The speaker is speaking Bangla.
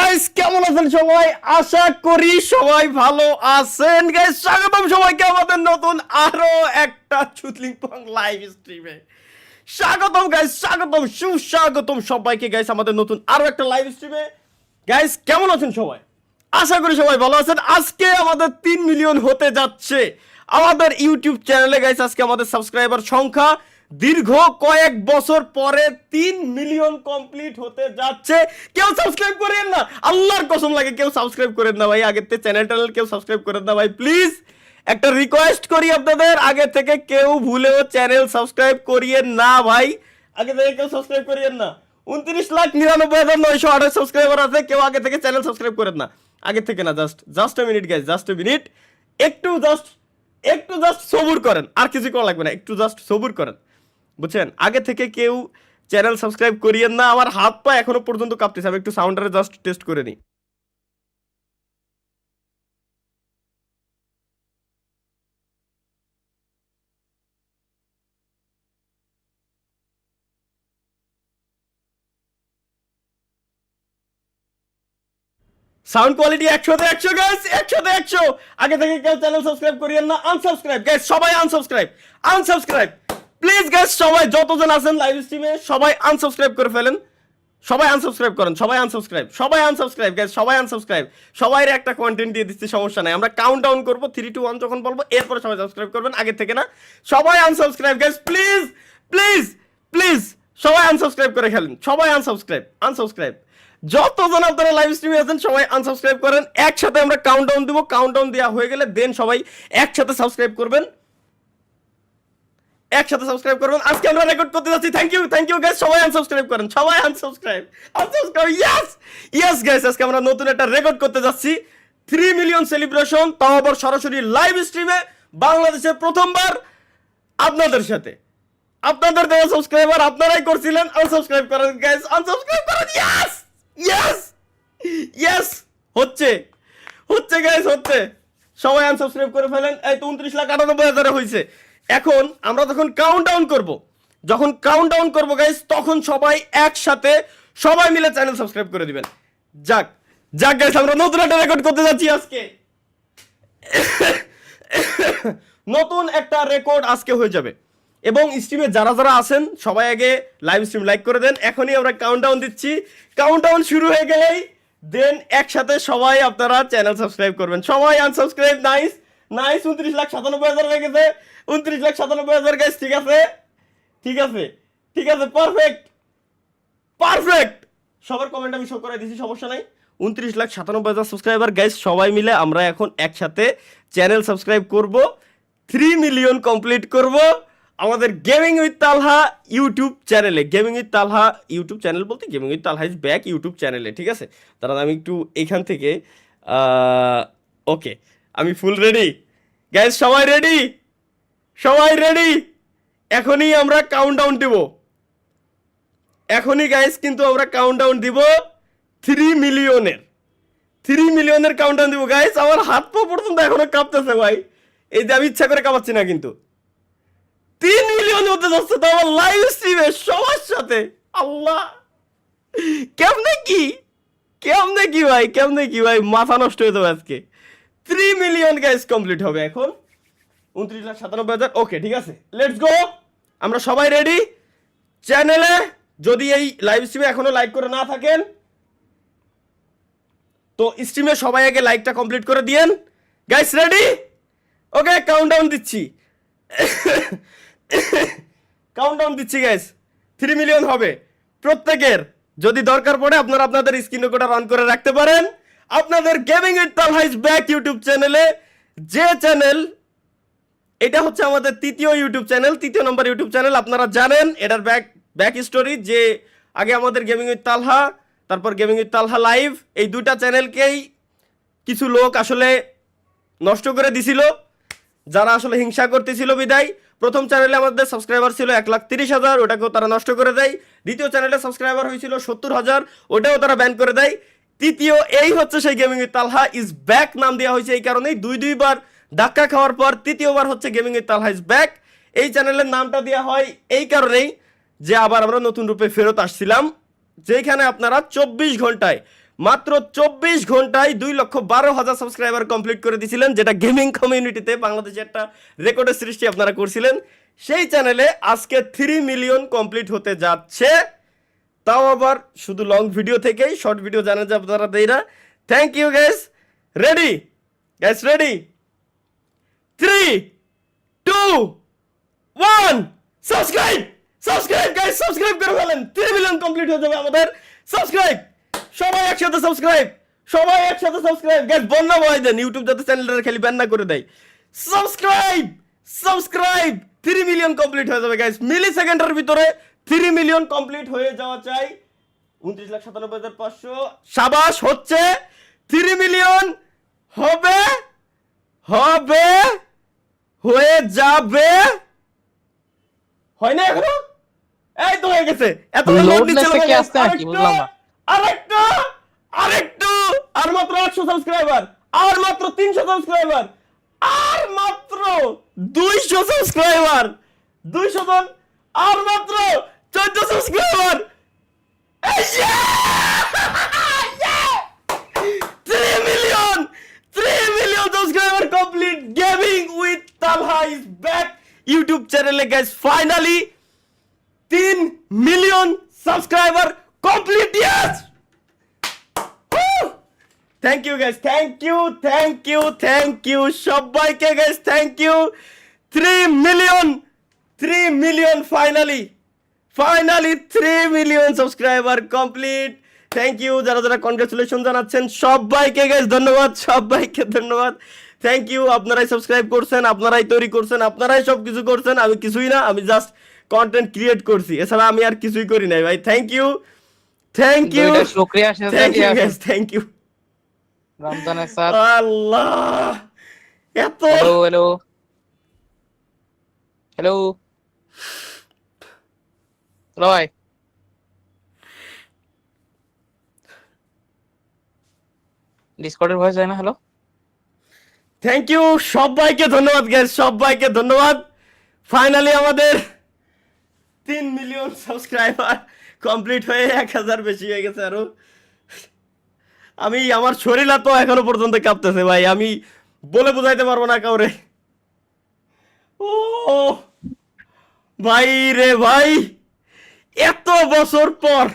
গাইস কেমন আছেন সবাই? আশা করি সবাই ভালো আছেন। গাইস স্বাগতম সবাইকে আমাদের নতুন আরো একটা চুতলিংপং লাইভ স্ট্রিমে। স্বাগতম গাইস, স্বাগতম, সুস্বাগতম সবাইকে গাইস আমাদের নতুন আরো একটা লাইভ স্ট্রিমে। গাইস কেমন আছেন সবাই? আশা করি সবাই ভালো আছেন। আজকে আমাদের 3 মিলিয়ন হতে যাচ্ছে আমাদের ইউটিউব চ্যানেলে। গাইস আজকে আমাদের সাবস্ক্রাইবার সংখ্যা দীর্ঘ কয়েক বছর পরে 3 মিলিয়ন কমপ্লিট হতে যাচ্ছে। কেউ সাবস্ক্রাইব করেন না, আল্লাহর কসম লাগে কেউ সাবস্ক্রাইব করেন না ভাই। আগের থেকে চ্যানেল কেউ সাবস্ক্রাইব করেন না ভাই, প্লিজ একটা রিকোয়েস্ট করি আপনাদের, আগে থেকে কেউ ভুলেও চ্যানেল সাবস্ক্রাইব করিয়েন না ভাই। আগে থেকে কেউ সাবস্ক্রাইব করিয়েন না। 29,99,928 সাবস্ক্রাইবার আছে, কেউ আগে থেকে চ্যানেল সাবস্ক্রাইব করেন না। আগে থেকে না, just a minute guys, just a minute. একটু জাস্ট সবুর করেন, আর কিছু করা লাগবে না, একটু জাস্ট সবুর করেন, বুঝছেন? আগে থেকে কেউ চ্যানেল সাবস্ক্রাইব করিয়েন না। আমার হাত পা এখনো পর্যন্ত কাঁপতেছে, আমি একটু সাউন্ডারে জাস্ট টেস্ট করে নিই। Sound quality 100-100 guys, 100-100। আগে থেকে কেউ চ্যানেল সাবস্ক্রাইব করিয়েন না, আনসাবস্ক্রাইব গাইস, সবাই আনসাবস্ক্রাইব প্লিজ গাইস। সবাই যতজন আছেন লাইভ স্ট্রিমে সবাই আনসাবস্ক্রাইব করে ফেলেন। সবাই আনসাবস্ক্রাইব করেন, সবাই আনসাবস্ক্রাইব গাইস, সবাই আনসাবস্ক্রাইব। সবাইরে একটা কন্টেন্ট দিয়ে দিচ্ছি, সমস্যা নাই। আমরা কাউন্ট ডাউন করবো 3, 2, 1 যখন বলবো, এরপরে সবাই সাবস্ক্রাইব করবেন, আগে থেকে না। সবাই unsubscribe guys, please please please, সবাই আনসাবস্ক্রাইব করে খেলেন। সবাই আনসাবস্ক্রাইব। যতজন আপনারা লাইভ স্ট্রিমে আছেন সবাই আনসাবস্ক্রাইব করেন। একসাথে আমরা কাউন্টডাউন দিব, কাউন্টডাউন দেওয়া হয়ে গেলে দেন সবাই একসাথে সাবস্ক্রাইব করবেন, আজকে আমরা রেকর্ড করতে যাচ্ছি। থ্যাংক ইউ গাইস, সবাই আনসাবস্ক্রাইব করেন, সবাই আনসাবস্ক্রাইব। ইয়েস গাইস, আজকে আমরা নতুন একটা রেকর্ড করতে যাচ্ছি। 3 মিলিয়ন সেলিব্রেশন, তাও আবার সরাসরি লাইভ স্ট্রিমে, বাংলাদেশের প্রথমবার আপনাদের সাথে। আপনাদের দেওয়া সাবস্ক্রাইবার আপনারাই করছিলেন, আনসাবস্ক্রাইব করেন গাইস, আনসাবস্ক্রাইব করেন। ইয়েস হচ্ছে গাইস, হচ্ছে। সবাই আনসাবস্ক্রাইব করে ফেলেন। এই তো 29,98,000 হয়েছে। এখন আমরা যখন কাউন্টডাউন করব গাইস, তখন সবাই একসাথে সবাই মিলে চ্যানেল সাবস্ক্রাইব করে দিবেন। যাক গাইস, আমরা নতুন একটা রেকর্ড করতে যাচ্ছি আজকে। নতুন একটা রেকর্ড আজকে হয়ে যাবে। এবং স্ট্রিমে যারা আছেন সবাই আগে লাইভ স্ট্রিম লাইক করে দেন। এখনই আমরা কাউন্টডাউন দিচ্ছি। কাউন্টডাউন শুরু হয়ে গেলেই দেন একসাথে সবাই আপনারা চ্যানেল সাবস্ক্রাইব করবেন। সবাই আনসাবস্ক্রাইব। নাইস 29,97,000 হয়ে গেছে। 29,97,000 গাইস, ঠিক আছে। পারফেক্ট। সবার কমেন্ট আমি শো করে দিছি, সমস্যা নাই। 29,97,000 সাবস্ক্রাইবার গাইস, সবাই মিলে আমরা এখন একসাথে চ্যানেল সাবস্ক্রাইব করব, 3 মিলিয়ন কমপ্লিট করব আমাদের গেমিং উইথ তালহা ইউটিউব চ্যানেলে। Gaming with Talha YouTube channel বলতে gaming with Talha is back YouTube চ্যানেলে, ঠিক আছে। দাঁড়ান আমি একটু এইখান থেকে, ওকে, আমি ফুল রেডি গাইস, সবাই রেডি। এখনই আমরা কাউন্টডাউন দিব, এখনই গাইস কিন্তু আমরা কাউন্টডাউন দিব 3 মিলিয়নের কাউন্টডাউন দিব গাইস। আমার হাত পা পর্যন্ত এখনো কাঁপতেছে ভাই। এই যে আমি ইচ্ছা করে কাঁপাচ্ছি না, কিন্তু 3 মিলিয়ন হতে যাচ্ছে, তো আমার লাইভ স্ট্রিমে সবার সাথে। আল্লাহ, কেমনে কি ভাই, মাথা নষ্ট হয়ে যাবে আজকে। 3 মিলিয়ন গাইস কমপ্লিট হবে এখন। 29,97,000। ওকে, ঠিক আছে, লেটস গো। আমরা সবাই রেডি। চ্যানেলে যদি এই লাইভ স্ট্রিমে এখনো লাইক করে না থাকেন, তো স্ট্রিমে সবাই আগে লাইকটা কমপ্লিট করে দিয়েন গাইস। রেডি? ওকে, কাউন্টডাউন দিচ্ছি গাইস। 3 মিলিয়ন হবে প্রত্যেকের। যদি দরকার পড়ে আপনারা আপনাদের স্ক্রিন রেকর্ডার অন করে রাখতে পারেন। আপনাদের gaming with Talha is back YouTube চ্যানেলে, যে চ্যানেল, এটা হচ্ছে আমাদের তৃতীয় নম্বর ইউটিউব চ্যানেল। আপনারা জানেন এটার ব্যাক স্টোরি, যে আগে আমাদের গেমিং উইথ তালহা, তারপর গেমিং উইথ তালহা লাইভ, এই দুইটা চ্যানেলকেই কিছু লোক আসলে নষ্ট করে দিছিল, যারা আসলে হিংসা করতেছিল বিদায়। প্রথম চ্যানেলে আমাদের সাবস্ক্রাইবার ছিল 1,30,000, ওটাকেও তারা নষ্ট করে দেয়। দ্বিতীয় চ্যানেলে সাবস্ক্রাইবার হয়েছিল 70,000, ওটাও তারা ব্যান করে দেয়। তৃতীয়, এই হচ্ছে সেই gaming with Talha is back নাম দেওয়া হয়েছে এই কারণেই, দুইবার ধাক্কা খাওয়ার পর তৃতীয়বার হচ্ছে gaming with Talha is back. এই চ্যানেলের নামটা দেওয়া হয় এই কারণেই যে আবার আমরা নতুন রূপে ফেরত আসছিলাম, যেখানে আপনারা 24 ঘন্টায় মাত্র 24 ঘন্টায় 2,12,000 সাবস্ক্রাইবার কমপ্লিট করে দিয়েছিলেন, যেটা গেমিং কমিউনিটিতে বাংলাদেশে একটা রেকর্ডের সৃষ্টি আপনারা করছিলেন। সেই চ্যানেলে আজকে 3 মিলিয়ন কমপ্লিট হতে যাচ্ছে, তাও আবার শুধু লং ভিডিও থেকেই, শর্ট ভিডিও জানেন যে আপনারা দেই না। Thank you guys. Ready guys, ready? 3 2 1 subscribe subscribe guys, subscribe করে ফেলেন। 3 মিলিয়ন কমপ্লিট হয়ে যাবে আমাদের। সাবস্ক্রাইব, সবাই একসাথে সাবস্ক্রাইব, সবাই একসাথে সাবস্ক্রাইব গাইস। বন্যা ভয় দেন ইউটিউব যাতে চ্যানেলটা খালি ব্যান না করে দেয়। সাবস্ক্রাইব সাবস্ক্রাইব, 3 মিলিয়ন কমপ্লিট হয়ে যাবে গাইস। মিলি সেকেন্ডের ভিতরে 3 মিলিয়ন কমপ্লিট হয়ে যাওয়া চাই। 29,97,500 সাবাস, হচ্ছে 3 মিলিয়ন হবে হবে হয়ে যাবে। হয় না এখনো? এই তো হয়ে গেছে। এত লোড নিচ্ছিল কি আসছে নাকি বুঝলাম না। আরেকটু আরেকটু, আর মাত্র 800 সাবস্ক্রাইবার, আর মাত্র 300 সাবস্ক্রাইবার, আর মাত্র 200 সাবস্ক্রাইবার, 200 জন, আর মাত্র 14 subscriber. 3 million! 3 million subscriber complete! Gaming with Talha is back! YouTube channel guys, finally 3 million subscriber complete, yes! Woo! Thank you guys, thank you, thank you, thank you, সবাইকে guys, thank you. 3 million finally 3 million subscriber complete. Thank you যারা যারা কনগ্রাচুলেশন জানাচ্ছেন সবাইকে গাইস, ধন্যবাদ, সবাইকে ধন্যবাদ। থ্যাংক ইউ, আপনারাই সাবস্ক্রাইব করছেন, আপনারাই তৈরি করছেন, আপনারাই সব কিছু করছেন, আমি কিছুই না, আমি জাস্ট কন্টেন্ট ক্রিয়েট করছি, এছাড়া আমি আর কিছুই করি নাই ভাই। থ্যাংক ইউ, থ্যাংক ইউ, শুকরিয়া, thank you guys, thank you. রমজানের সাথ আল্লাহ, এত হ্যালো হ্যালো হ্যালো হ্যালো ভাই, ডিসকর্ডের ভয়েস যায় না? হ্যালো, থ্যাংক ইউ, সবাইকে ধন্যবাদ গাইস, সবাইকে ধন্যবাদ। ফাইনালি আমাদের 3 মিলিয়ন সাবস্ক্রাইবার কমপ্লিট হয়ে 1,000 বেশি হয়ে গেছে আরো। আমি আমার শরীর তো এখনো পর্যন্ত কাঁপতেছে ভাই, আমি বলে বোঝাইতে পারবো না কাউরে। ও ভাই রে ভাই, এত বছর পর